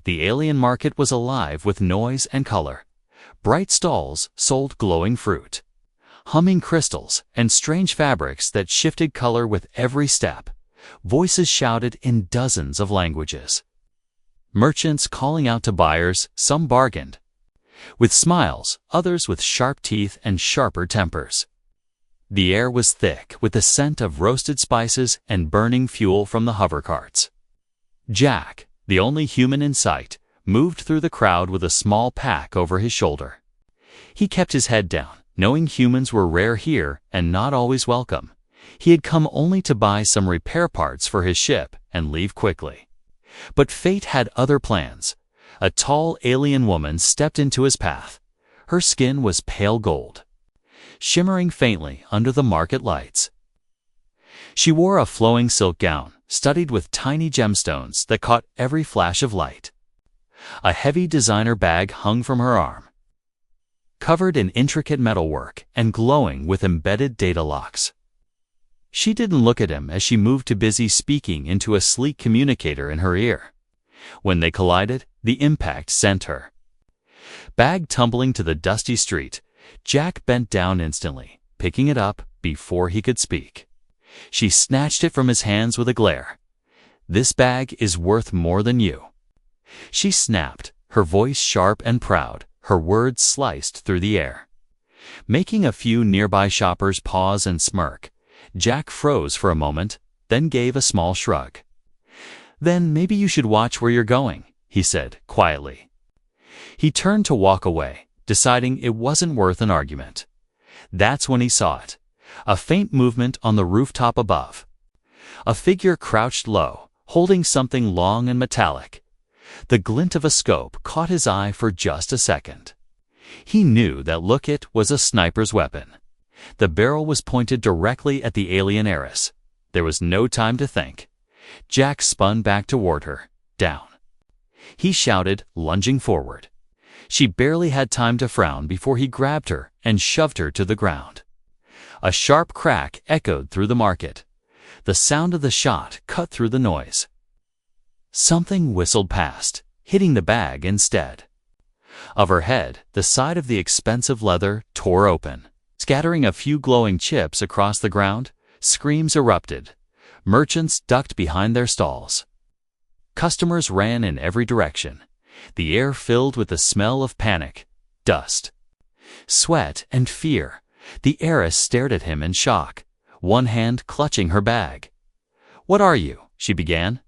The alien market was alive with noise and color. Bright stalls sold glowing fruit, humming crystals, and strange fabrics that shifted color with every step. Voices shouted in dozens of languages. Merchants calling out to buyers, some bargained with smiles, others with sharp teeth and sharper tempers. The air was thick with the scent of roasted spices and burning fuel from the hover carts. Jack, the only human in sight, moved through the crowd with a small pack over his shoulder. He kept his head down, knowing humans were rare here and not always welcome. He had come only to buy some repair parts for his ship and leave quickly. But fate had other plans. A tall alien woman stepped into his path. Her skin was pale gold, shimmering faintly under the market lights. She wore a flowing silk gown, studded with tiny gemstones that caught every flash of light. A heavy designer bag hung from her arm, covered in intricate metalwork and glowing with embedded data locks. She didn't look at him as she moved too busy speaking into a sleek communicator in her ear. When they collided, the impact sent her bag tumbling to the dusty street. Jack bent down instantly, picking it up before he could speak. She snatched it from his hands with a glare. "This bag is worth more than you," she snapped, her voice sharp and proud, her words sliced through the air, making a few nearby shoppers pause and smirk. Jack froze for a moment, then gave a small shrug. "Then maybe you should watch where you're going," he said quietly. He turned to walk away, deciding it wasn't worth an argument. That's when he saw it. A faint movement on the rooftop above. A figure crouched low, holding something long and metallic. The glint of a scope caught his eye for just a second. He knew that look-it was a sniper's weapon. The barrel was pointed directly at the alien heiress. There was no time to think. Jack spun back toward her. "Down," he shouted, lunging forward. She barely had time to frown before he grabbed her and shoved her to the ground. A sharp crack echoed through the market. The sound of the shot cut through the noise. Something whistled past, hitting the bag instead. Of her head, the side of the expensive leather tore open, scattering a few glowing chips across the ground. Screams erupted. Merchants ducked behind their stalls. Customers ran in every direction. The air filled with the smell of panic, dust, sweat, and fear. The heiress stared at him in shock, one hand clutching her bag. "What are you?" she began.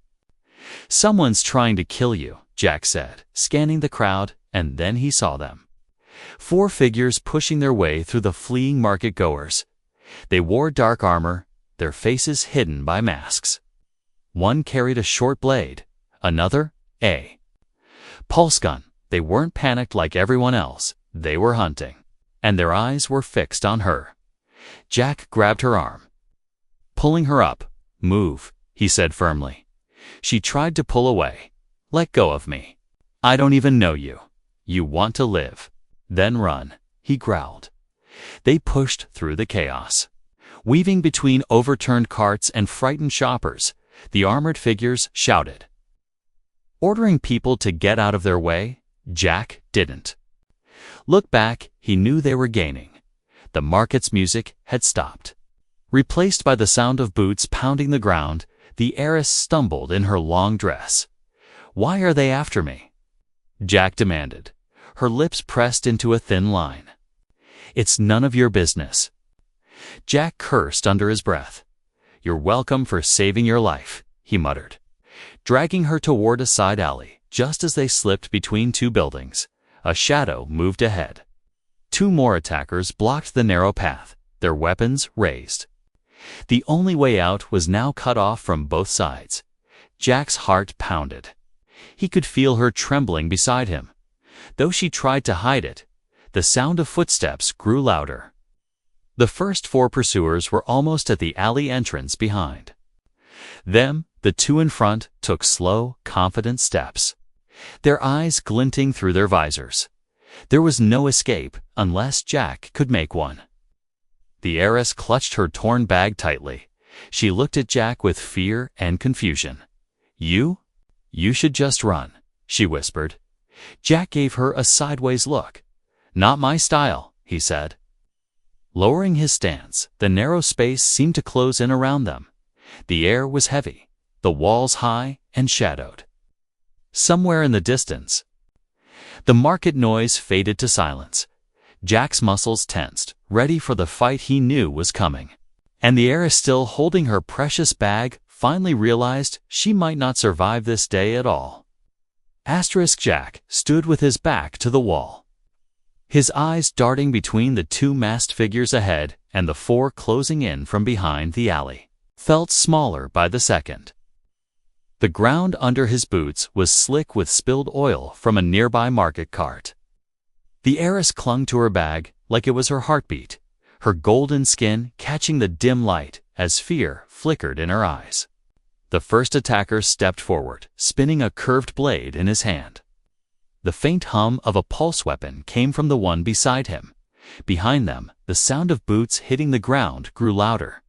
"Someone's trying to kill you," Jack said, scanning the crowd, and then he saw them. 4 figures pushing their way through the fleeing market-goers. They wore dark armor, their faces hidden by masks. One carried a short blade, another, a pulse gun. They weren't panicked like everyone else, they were hunting, and their eyes were fixed on her. Jack grabbed her arm, pulling her up. "Move," he said firmly. She tried to pull away. "Let go of me. I don't even know you. You want to live? Then run," he growled. They pushed through the chaos, weaving between overturned carts and frightened shoppers. The armored figures shouted, ordering people to get out of their way. Jack didn't look back. He knew they were gaining. The market's music had stopped, replaced by the sound of boots pounding the ground. The heiress stumbled in her long dress. "Why are they after me?" Jack demanded, her lips pressed into a thin line. "It's none of your business." Jack cursed under his breath. "You're welcome for saving your life," he muttered, dragging her toward a side alley. Just as they slipped between 2 buildings, a shadow moved ahead. 2 more attackers blocked the narrow path, their weapons raised. The only way out was now cut off from both sides. Jack's heart pounded. He could feel her trembling beside him. Though she tried to hide it, the sound of footsteps grew louder. The first 4 pursuers were almost at the alley entrance behind them. The 2 in front took slow, confident steps, their eyes glinting through their visors. There was no escape unless Jack could make one. The heiress clutched her torn bag tightly. She looked at Jack with fear and confusion. You should just run," she whispered. Jack gave her a sideways look. "Not my style," he said. Lowering his stance, the narrow space seemed to close in around them. The air was heavy, the walls high and shadowed. Somewhere in the distance, the market noise faded to silence. Jack's muscles tensed, ready for the fight he knew was coming. And the heiress, still holding her precious bag, finally realized she might not survive this day at all. Jack stood with his back to the wall, his eyes darting between the two masked figures ahead and the four closing in from behind the alley. Felt smaller by the second. The ground under his boots was slick with spilled oil from a nearby market cart. The heiress clung to her bag like it was her heartbeat, her golden skin catching the dim light as fear flickered in her eyes. The first attacker stepped forward, spinning a curved blade in his hand. The faint hum of a pulse weapon came from the one beside him. Behind them, the sound of boots hitting the ground grew louder.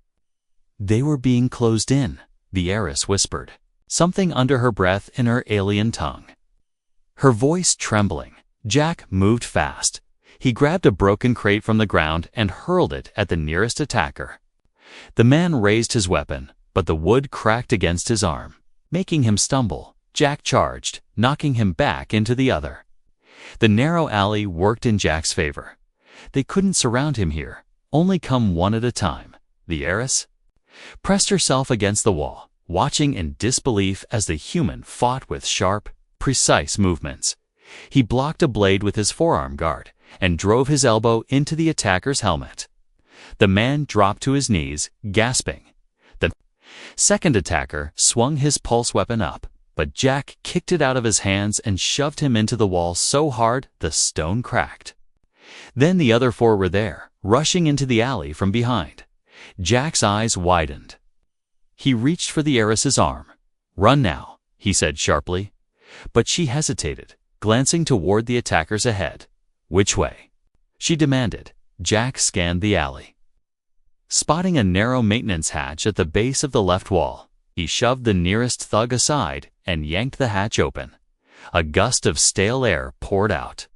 They were being closed in, the heiress whispered, something under her breath in her alien tongue. Her voice trembling, Jack moved fast. He grabbed a broken crate from the ground and hurled it at the nearest attacker. The man raised his weapon, but the wood cracked against his arm, making him stumble. Jack charged, knocking him back into the other. The narrow alley worked in Jack's favor. They couldn't surround him here, only come one at a time. The heiress pressed herself against the wall, watching in disbelief as the human fought with sharp, precise movements. He blocked a blade with his forearm guard and drove his elbow into the attacker's helmet. The man dropped to his knees, gasping. The second attacker swung his pulse weapon up, but Jack kicked it out of his hands and shoved him into the wall so hard the stone cracked. Then the other four were there, rushing into the alley from behind. Jack's eyes widened. He reached for the heiress's arm. "Run now," he said sharply. But she hesitated, glancing toward the attackers ahead. "Which way?" she demanded. Jack scanned the alley. Spotting a narrow maintenance hatch at the base of the left wall, he shoved the nearest thug aside and yanked the hatch open. A gust of stale air poured out.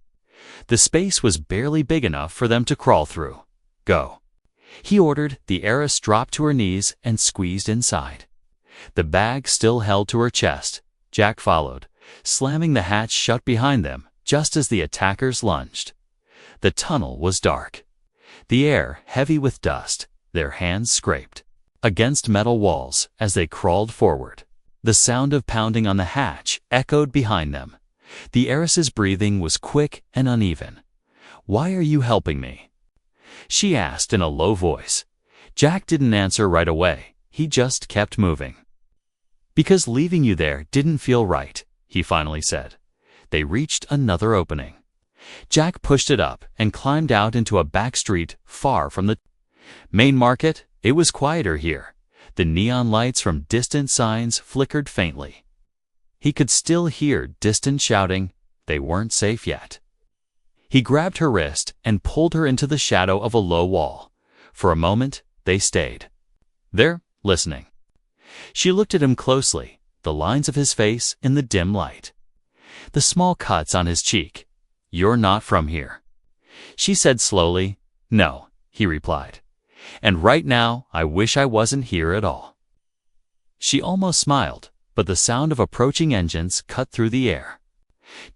The space was barely big enough for them to crawl through. "Go," he ordered. The heiress dropped to her knees and squeezed inside. The bag still held to her chest. Jack followed, slamming the hatch shut behind them just as the attackers lunged. The tunnel was dark, the air heavy with dust. Their hands scraped against metal walls as they crawled forward. The sound of pounding on the hatch echoed behind them. The heiress's breathing was quick and uneven. "Why are you helping me?" she asked in a low voice. Jack didn't answer right away. He just kept moving. "Because leaving you there didn't feel right," he finally said. They reached another opening. Jack pushed it up and climbed out into a back street far from the main market. It was quieter here. The neon lights from distant signs flickered faintly. He could still hear distant shouting. They weren't safe yet. He grabbed her wrist and pulled her into the shadow of a low wall. For a moment, they stayed there, listening. She looked at him closely, the lines of his face in the dim light, the small cuts on his cheek. "You're not from here," she said slowly. "No," he replied. "And right now, I wish I wasn't here at all." She almost smiled, but the sound of approaching engines cut through the air.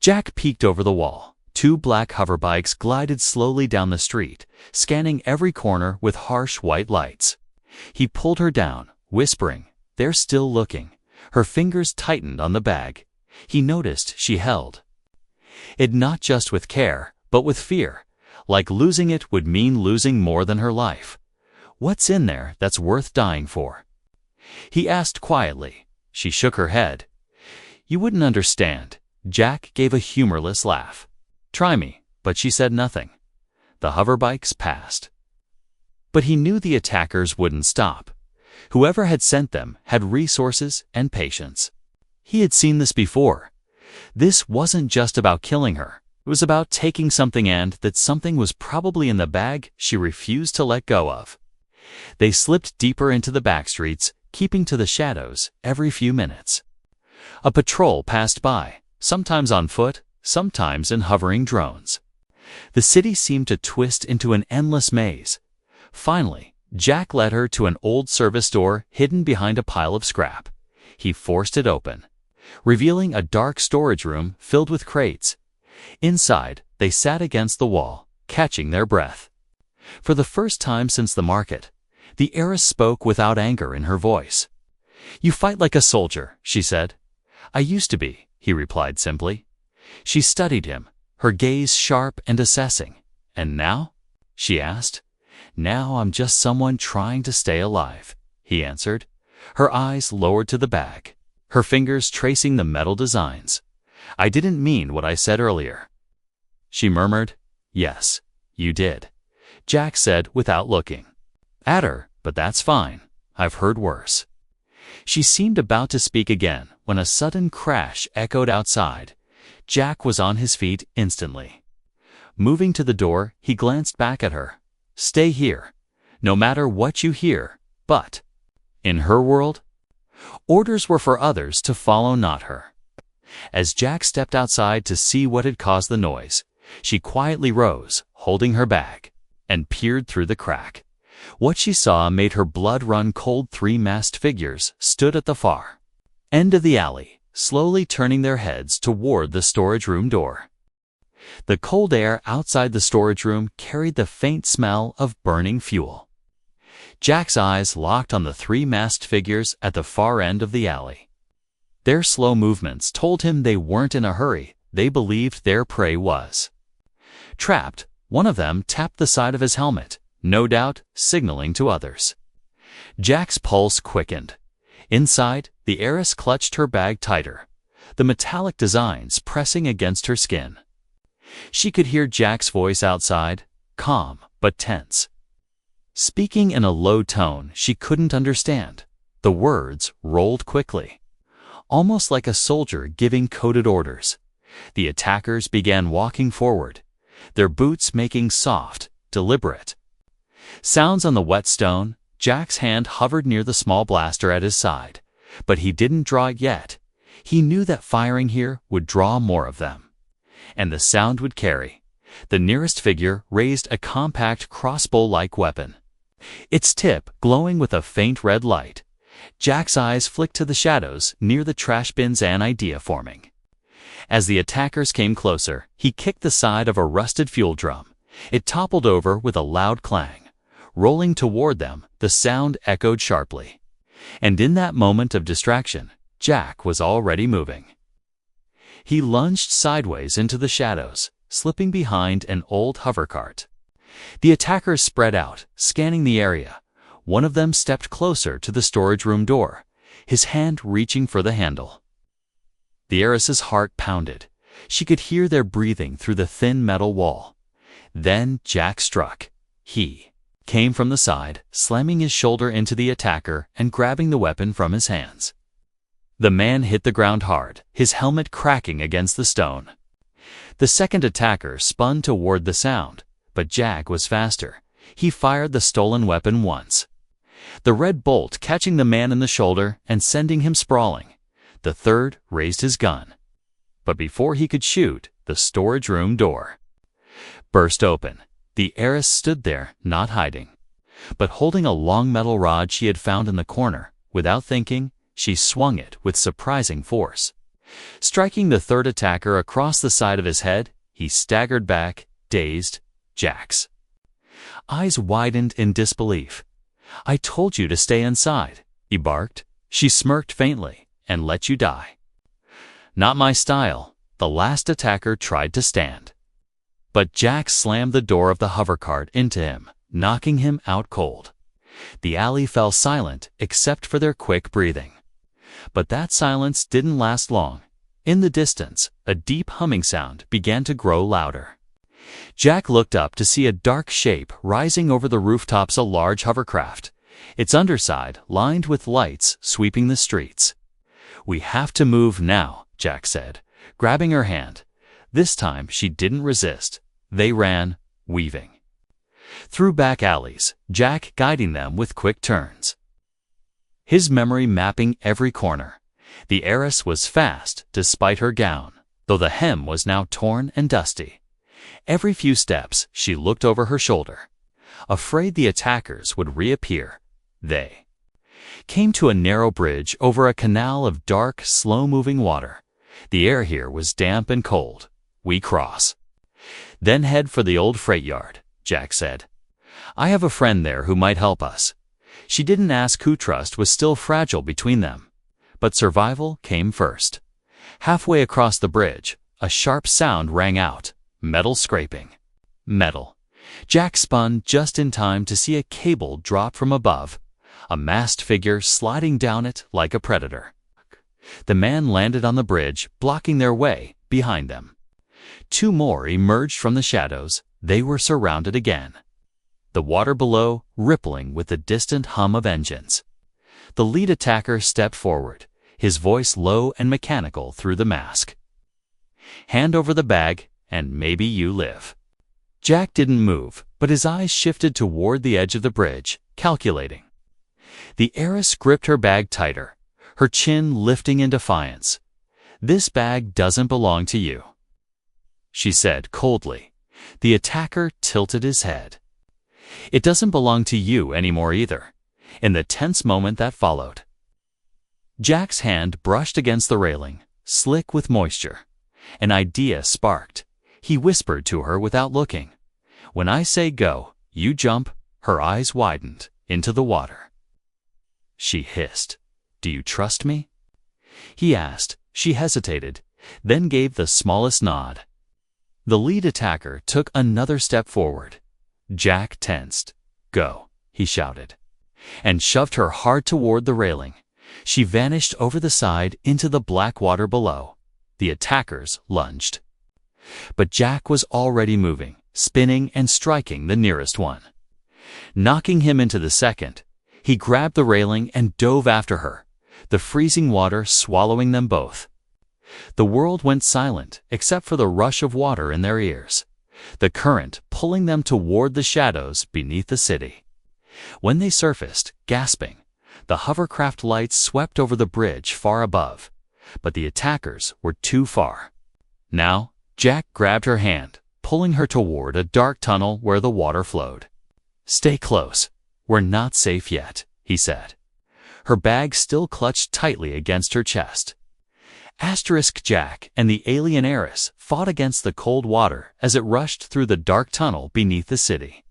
Jack peeked over the wall. Two black hoverbikes glided slowly down the street, scanning every corner with harsh white lights. He pulled her down, whispering, "They're still looking." Her fingers tightened on the bag. He noticed she held it not just with care, but with fear, like losing it would mean losing more than her life. "What's in there that's worth dying for?" he asked quietly. She shook her head. "You wouldn't understand." Jack gave a humorless laugh. "Try me," but she said nothing. The hoverbikes passed. But he knew the attackers wouldn't stop. Whoever had sent them had resources and patience. He had seen this before. This wasn't just about killing her. It was about taking something, and that something was probably in the bag she refused to let go of. They slipped deeper into the back streets, keeping to the shadows every few minutes. A patrol passed by, sometimes on foot, sometimes in hovering drones. The city seemed to twist into an endless maze. Finally, Jack led her to an old service door hidden behind a pile of scrap. He forced it open, revealing a dark storage room filled with crates. Inside, they sat against the wall, catching their breath. For the first time since the market, the heiress spoke without anger in her voice. "You fight like a soldier," she said. "I used to be," he replied simply. She studied him, her gaze sharp and assessing. "And now?" she asked. "Now I'm just someone trying to stay alive," he answered, her eyes lowered to the bag, her fingers tracing the metal designs. "I didn't mean what I said earlier." She murmured, "Yes, you did," Jack said without looking at her, "but that's fine. I've heard worse." She seemed about to speak again when a sudden crash echoed outside. Jack was on his feet instantly. Moving to the door, he glanced back at her. "Stay here, no matter what you hear, but..." In her world, orders were for others to follow, not her. As Jack stepped outside to see what had caused the noise, she quietly rose, holding her bag, and peered through the crack. What she saw made her blood run cold. 3 masked figures stood at the far end of the alley, slowly turning their heads toward the storage room door. The cold air outside the storage room carried the faint smell of burning fuel. Jack's eyes locked on the 3 masked figures at the far end of the alley. Their slow movements told him they weren't in a hurry. They believed their prey was trapped. One of them tapped the side of his helmet, no doubt signaling to others. Jack's pulse quickened. Inside, the heiress clutched her bag tighter, the metallic designs pressing against her skin. She could hear Jack's voice outside, calm but tense, speaking in a low tone she couldn't understand. The words rolled quickly, almost like a soldier giving coded orders. The attackers began walking forward, their boots making soft, deliberate sounds on the wet stone. Jack's hand hovered near the small blaster at his side, but he didn't draw it yet. He knew that firing here would draw more of them, and the sound would carry. The nearest figure raised a compact crossbow-like weapon, its tip glowing with a faint red light. Jack's eyes flicked to the shadows near the trash bins, an idea forming. As the attackers came closer, he kicked the side of a rusted fuel drum. It toppled over with a loud clang. Rolling toward them, the sound echoed sharply. And in that moment of distraction, Jack was already moving. He lunged sideways into the shadows, slipping behind an old hovercart. The attackers spread out, scanning the area. One of them stepped closer to the storage room door, his hand reaching for the handle. The heiress's heart pounded. She could hear their breathing through the thin metal wall. Then Jack struck. He came from the side, slamming his shoulder into the attacker and grabbing the weapon from his hands. The man hit the ground hard, his helmet cracking against the stone. The second attacker spun toward the sound, but Jack was faster. He fired the stolen weapon once, the red bolt catching the man in the shoulder and sending him sprawling. The third raised his gun, but before he could shoot, the storage room door burst open. The heiress stood there, not hiding, but holding a long metal rod she had found in the corner. Without thinking, she swung it with surprising force. Striking the third attacker across the side of his head, he staggered back, dazed. Jack's eyes widened in disbelief. "I told you to stay inside," he barked. She smirked faintly. "And let you die." "Not my style." The last attacker tried to stand, but Jack slammed the door of the hovercart into him, knocking him out cold. The alley fell silent except for their quick breathing. But that silence didn't last long. In the distance, a deep humming sound began to grow louder. Jack looked up to see a dark shape rising over the rooftops, a large hovercraft, its underside lined with lights sweeping the streets. "We have to move now," Jack said, grabbing her hand. This time she didn't resist. They ran, weaving through back alleys, Jack guiding them with quick turns, his memory mapping every corner. The heiress was fast despite her gown, though the hem was now torn and dusty. Every few steps, she looked over her shoulder. Afraid the attackers would reappear, they came to a narrow bridge over a canal of dark, slow-moving water. The air here was damp and cold. We cross. Then head for the old freight yard, Jack said. I have a friend there who might help us. She didn't ask who trust was still fragile between them. But survival came first. Halfway across the bridge, a sharp sound rang out. Metal scraping. Metal. Jack spun just in time to see a cable drop from above, a masked figure sliding down it like a predator. The man landed on the bridge, blocking their way behind them. Two more emerged from the shadows. They were surrounded again. The water below rippling with the distant hum of engines. The lead attacker stepped forward, his voice low and mechanical through the mask. Hand over the bag, and maybe you live. Jack didn't move, but his eyes shifted toward the edge of the bridge, calculating. The heiress gripped her bag tighter, her chin lifting in defiance. This bag doesn't belong to you, she said coldly. The attacker tilted his head. It doesn't belong to you anymore either. In the tense moment that followed, Jack's hand brushed against the railing, slick with moisture. An idea sparked. He whispered to her without looking. When I say go, you jump. Her eyes widened into the water. She hissed. Do you trust me? He asked. She hesitated, then gave the smallest nod. The lead attacker took another step forward. Jack tensed. Go, he shouted, and shoved her hard toward the railing. She vanished over the side into the black water below. The attackers lunged. But Jack was already moving, spinning and striking the nearest one. Knocking him into the second, he grabbed the railing and dove after her, the freezing water swallowing them both. The world went silent except for the rush of water in their ears, the current pulling them toward the shadows beneath the city. When they surfaced, gasping, the hovercraft lights swept over the bridge far above, but the attackers were too far. Now, Jack grabbed her hand, pulling her toward a dark tunnel where the water flowed. Stay close. We're not safe yet, he said. Her bag still clutched tightly against her chest. Jack and the alien heiress fought against the cold water as it rushed through the dark tunnel beneath the city,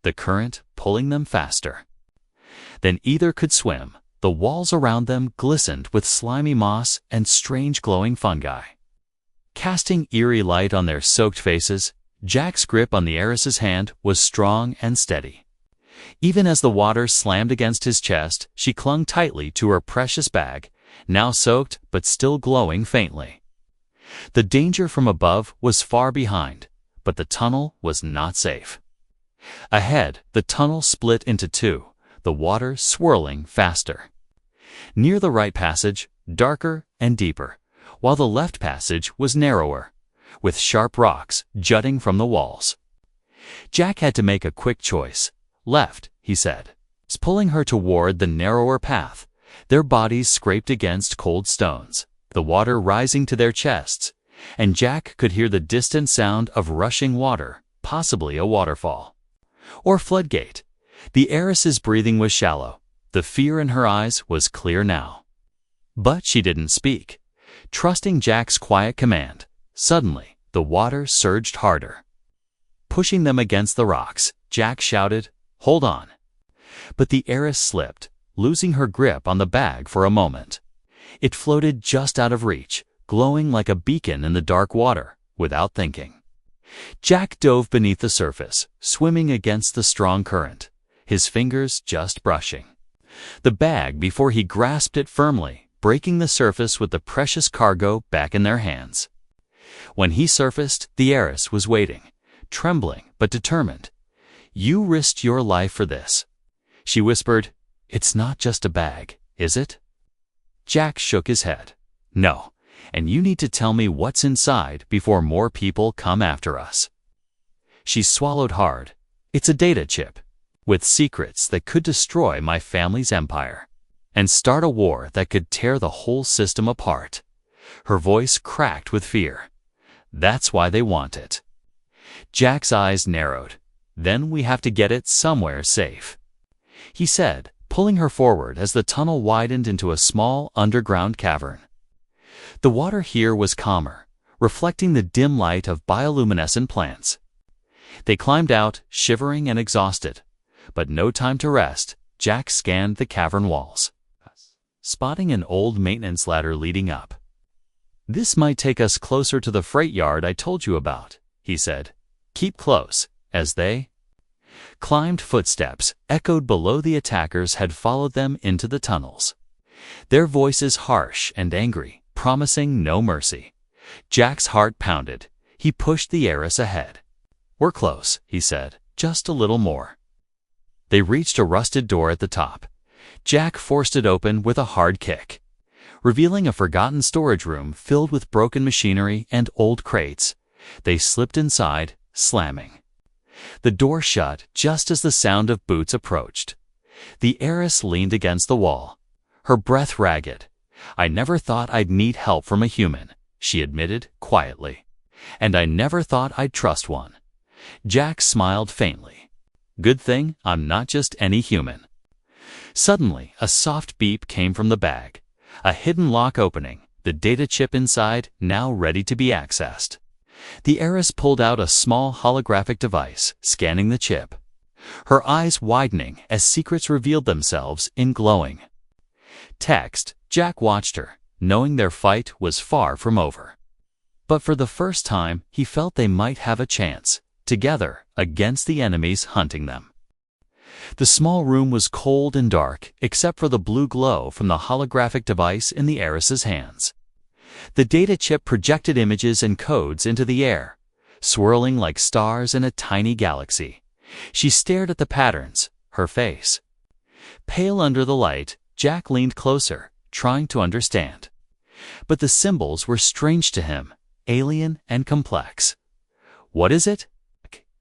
the current pulling them faster than either could swim. The walls around them glistened with slimy moss and strange glowing fungi, casting eerie light on their soaked faces. Jack's grip on the heiress's hand was strong and steady. Even as the water slammed against his chest, she clung tightly to her precious bag, now soaked but still glowing faintly. The danger from above was far behind, but the tunnel was not safe. Ahead, the tunnel split into two, the water swirling faster. Near the right passage, darker and deeper, while the left passage was narrower, with sharp rocks jutting from the walls. Jack had to make a quick choice. Left, he said, pulling her toward the narrower path. Their bodies scraped against cold stones, the water rising to their chests, and Jack could hear the distant sound of rushing water, possibly a waterfall or floodgate. The heiress's breathing was shallow. The fear in her eyes was clear now. But she didn't speak, trusting Jack's quiet command. Suddenly, the water surged harder, pushing them against the rocks. Jack shouted, "Hold on!" But the heiress slipped, losing her grip on the bag for a moment. It floated just out of reach, glowing like a beacon in the dark water, without thinking. Jack dove beneath the surface, swimming against the strong current, his fingers just brushing the bag before he grasped it firmly, breaking the surface with the precious cargo back in their hands. When he surfaced, the heiress was waiting, trembling but determined. "You risked your life for this," she whispered. "It's not just a bag, is it?" Jack shook his head. "No, and you need to tell me what's inside before more people come after us." She swallowed hard. "It's a data chip, with secrets that could destroy my family's empire and start a war that could tear the whole system apart. Her voice cracked with fear. "That's why they want it." Jack's eyes narrowed. "Then we have to get it somewhere safe," he said, pulling her forward as the tunnel widened into a small underground cavern. The water here was calmer, reflecting the dim light of bioluminescent plants. They climbed out, shivering and exhausted, but no time to rest. Jack scanned the cavern walls, spotting an old maintenance ladder leading up. "This might take us closer to the freight yard I told you about," he said. "Keep close," as they climbed. Footsteps echoed below. The attackers had followed them into the tunnels, their voices harsh and angry, promising no mercy. Jack's heart pounded. He pushed the heiress ahead. "We're close," he said. "Just a little more." They reached a rusted door at the top. Jack forced it open with a hard kick, revealing a forgotten storage room filled with broken machinery and old crates. They slipped inside, slamming the door shut just as the sound of boots approached. The heiress leaned against the wall, her breath ragged. "I never thought I'd need help from a human," she admitted quietly. "And I never thought I'd trust one." Jack smiled faintly. "Good thing I'm not just any human." Suddenly, a soft beep came from the bag, a hidden lock opening, the data chip inside now ready to be accessed. The heiress pulled out a small holographic device, scanning the chip, her eyes widening as secrets revealed themselves in glowing text. Jack watched her, knowing their fight was far from over. But for the first time, he felt they might have a chance, together, against the enemies hunting them. The small room was cold and dark, except for the blue glow from the holographic device in the heiress's hands. The data chip projected images and codes into the air, swirling like stars in a tiny galaxy. She stared at the patterns, her face pale under the light. Jack leaned closer, trying to understand. But the symbols were strange to him, alien and complex. "What is it?"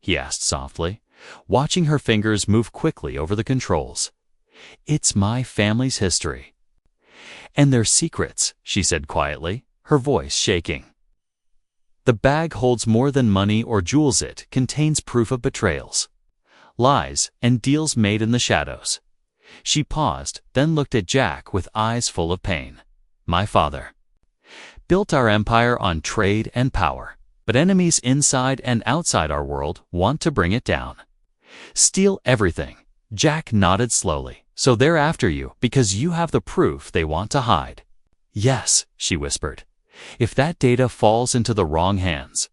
he asked softly, watching her fingers move quickly over the controls. "It's my family's history." "And their secrets," she said quietly, her voice shaking. "The bag holds more than money or jewels. It contains proof of betrayals, lies, and deals made in the shadows." She paused, then looked at Jack with eyes full of pain. "My father built our empire on trade and power, but enemies inside and outside our world want to bring it down. Steal everything." Jack nodded slowly. "So they're after you because you have the proof they want to hide?" "Yes," she whispered. "If that data falls into the wrong hands,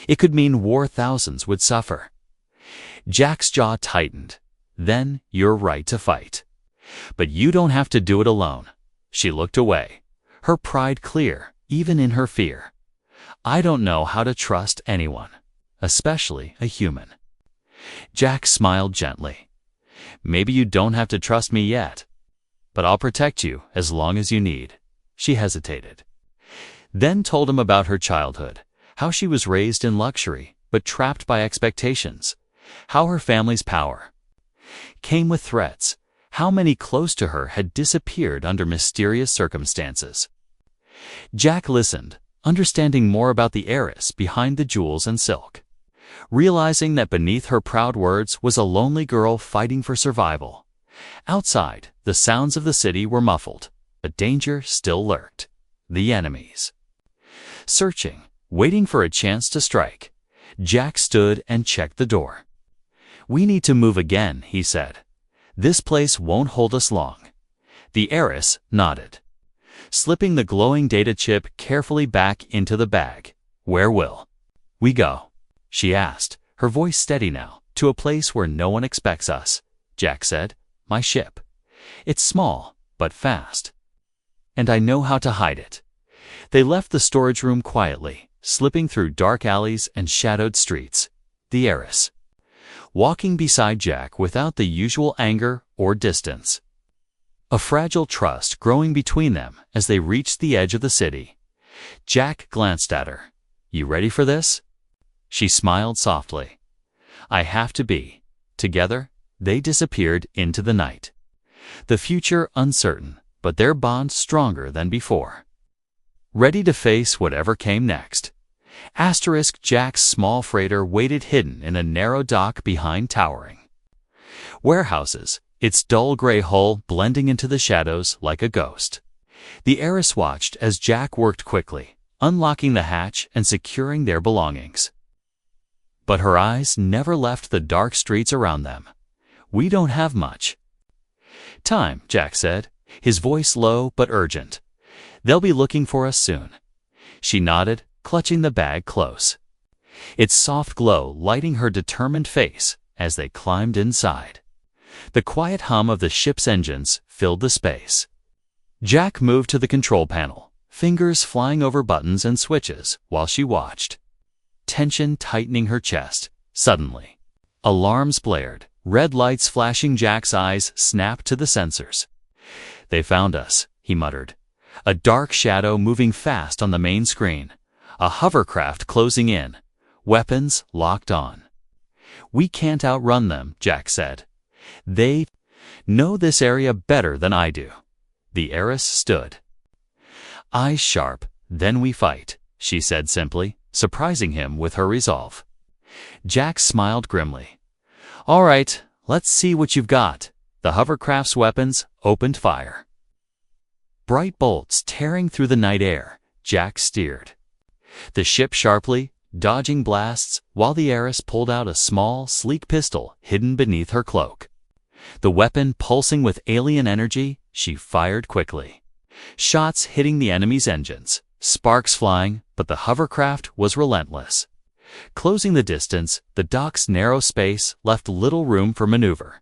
it could mean war. Thousands would suffer." Jack's jaw tightened. "Then you're right to fight. But you don't have to do it alone." She looked away, her pride clear, even in her fear. "I don't know how to trust anyone, especially a human." Jack smiled gently. "Maybe you don't have to trust me yet, but I'll protect you as long as you need." She hesitated, then told him about her childhood, how she was raised in luxury but trapped by expectations, how her family's power came with threats, how many close to her had disappeared under mysterious circumstances. Jack listened, understanding more about the heiress behind the jewels and silk, realizing that beneath her proud words was a lonely girl fighting for survival. Outside, the sounds of the city were muffled, but danger still lurked. The enemies searching, waiting for a chance to strike. Jack stood and checked the door. "We need to move again," he said. "This place won't hold us long." The heiress nodded, slipping the glowing data chip carefully back into the bag. "Where will we go?" she asked, her voice steady now. "To a place where no one expects us," Jack said. "My ship. It's small, but fast. And I know how to hide it." They left the storage room quietly, slipping through dark alleys and shadowed streets. The heiress walking beside Jack without the usual anger or distance, a fragile trust growing between them as they reached the edge of the city. Jack glanced at her. "You ready for this?" She smiled softly. "I have to be." Together, they disappeared into the night, the future uncertain, but their bond stronger than before. ready to face whatever came next. Jack's small freighter waited hidden in a narrow dock behind towering warehouses, its dull gray hull blending into the shadows like a ghost. The heiress watched as Jack worked quickly, unlocking the hatch and securing their belongings. But her eyes never left the dark streets around them. "We don't have much time," Jack said, his voice low but urgent. "They'll be looking for us soon." She nodded, clutching the bag close, its soft glow lighting her determined face as they climbed inside. The quiet hum of the ship's engines filled the space. Jack moved to the control panel, fingers flying over buttons and switches while she watched, tension tightening her chest. Suddenly, alarms blared, red lights flashing. Jack's eyes snapped to the sensors. "They found us," he muttered, a dark shadow moving fast on the main screen, a hovercraft closing in, weapons locked on. "We can't outrun them," Jack said. "They know this area better than I do." The heiress stood, eyes sharp. "Then we fight," she said simply, surprising him with her resolve. Jack smiled grimly. "All right, let's see what you've got." The hovercraft's weapons opened fire. Bright bolts tearing through the night air, Jack steered the ship sharply, dodging blasts, while the heiress pulled out a small, sleek pistol hidden beneath her cloak. The weapon pulsing with alien energy, she fired quickly. Shots hitting the enemy's engines, sparks flying, but the hovercraft was relentless. Closing the distance, the dock's narrow space left little room for maneuver.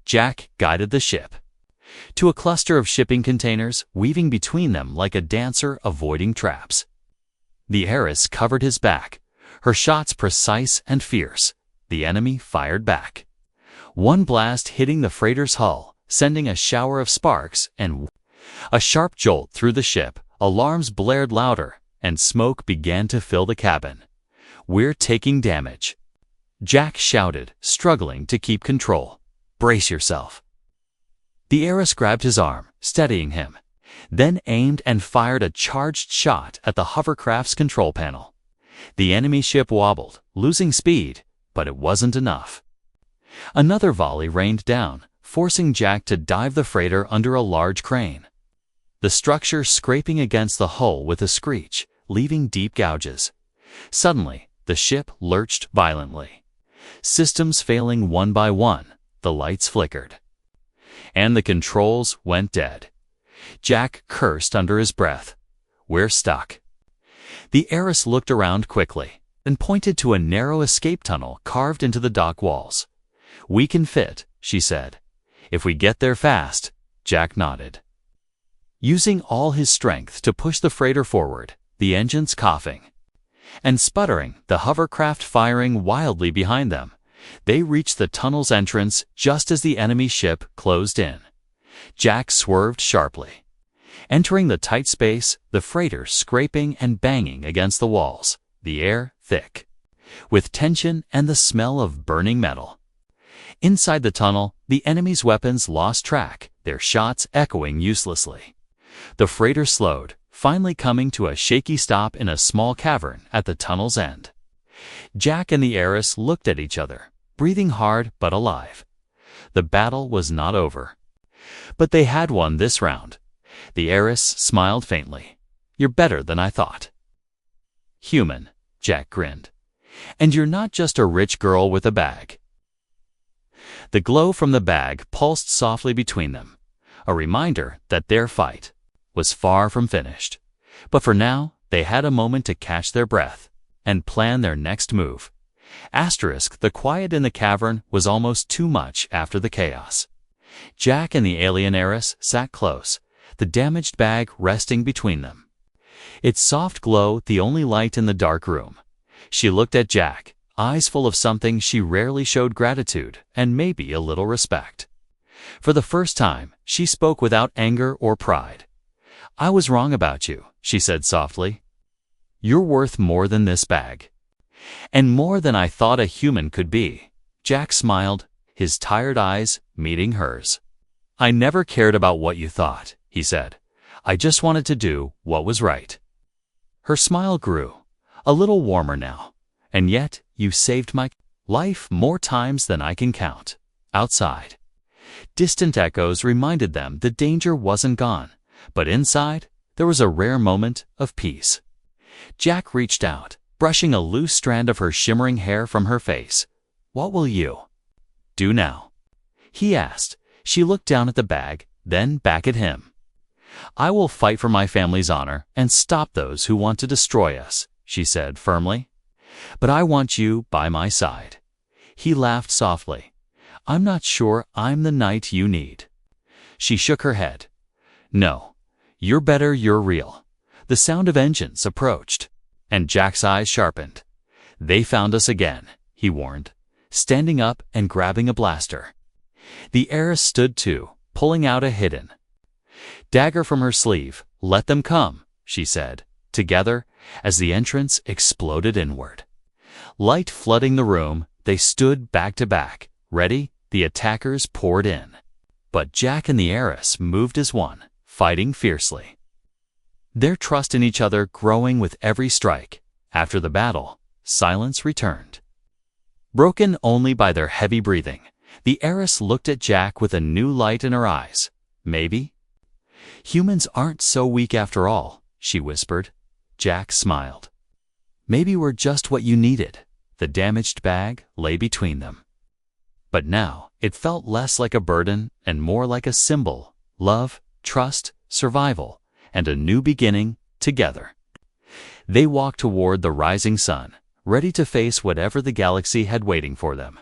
Jack guided the ship to a cluster of shipping containers, weaving between them like a dancer avoiding traps. The heiress covered his back, her shots precise and fierce. The enemy fired back, one blast hitting the freighter's hull, sending a shower of sparks and a sharp jolt through the ship. Alarms blared louder, and smoke began to fill the cabin. "We're taking damage," Jack shouted, struggling to keep control. "Brace yourself." The heiress grabbed his arm, steadying him, then aimed and fired a charged shot at the hovercraft's control panel. The enemy ship wobbled, losing speed, but it wasn't enough. Another volley rained down, forcing Jack to dive the freighter under a large crane, the structure scraping against the hull with a screech, leaving deep gouges. Suddenly, the ship lurched violently. Systems failing one by one, the lights flickered, and the controls went dead. Jack cursed under his breath. "We're stuck." The heiress looked around quickly, then pointed to a narrow escape tunnel carved into the dock walls. "We can fit," she said. "If we get there fast." Jack nodded, using all his strength to push the freighter forward, the engines coughing and sputtering, the hovercraft firing wildly behind them. They reached the tunnel's entrance just as the enemy ship closed in. Jack swerved sharply, entering the tight space, the freighter scraping and banging against the walls, the air thick with tension and the smell of burning metal. Inside the tunnel, the enemy's weapons lost track, their shots echoing uselessly. The freighter slowed, finally coming to a shaky stop in a small cavern at the tunnel's end. Jack and the heiress looked at each other, breathing hard but alive. The battle was not over, but they had won this round. The heiress smiled faintly. "You're better than I thought." "Human," Jack grinned. "And you're not just a rich girl with a bag." The glow from the bag pulsed softly between them, a reminder that their fight was far from finished. But for now, they had a moment to catch their breath and plan their next move. The quiet in the cavern was almost too much after the chaos. Jack and the alien heiress sat close, the damaged bag resting between them, its soft glow the only light in the dark room. She looked at Jack, eyes full of something she rarely showed: gratitude and maybe a little respect. For the first time, she spoke without anger or pride. "I was wrong about you," she said softly. "You're worth more than this bag. And more than I thought a human could be." Jack smiled, his tired eyes meeting hers. "I never cared about what you thought," he said. "I just wanted to do what was right." Her smile grew, a little warmer now. And yet, you saved my life more times than I can count. Outside, distant echoes reminded them the danger wasn't gone, but inside, there was a rare moment of peace. Jack reached out, brushing a loose strand of her shimmering hair from her face. "What will you do now?" he asked. She looked down at the bag, then back at him. "I will fight for my family's honor and stop those who want to destroy us," she said firmly. "But I want you by my side." He laughed softly. "I'm not sure I'm the knight you need." She shook her head. "No, you're better, you're real." The sound of engines approached, and Jack's eyes sharpened. "They found us again," he warned, standing up and grabbing a blaster. The heiress stood too, pulling out a hidden dagger from her sleeve. "Let them come," she said, together, as the entrance exploded inward. Light flooding the room, they stood back to back, ready. The attackers poured in. But Jack and the heiress moved as one, fighting fiercely, their trust in each other growing with every strike. After the battle, silence returned, broken only by their heavy breathing. The heiress looked at Jack with a new light in her eyes. "Maybe humans aren't so weak after all," she whispered. Jack smiled. "Maybe we're just what you needed." The damaged bag lay between them. But now it felt less like a burden and more like a symbol: love, trust, survival, and a new beginning together. They walked toward the rising sun, ready to face whatever the galaxy had waiting for them.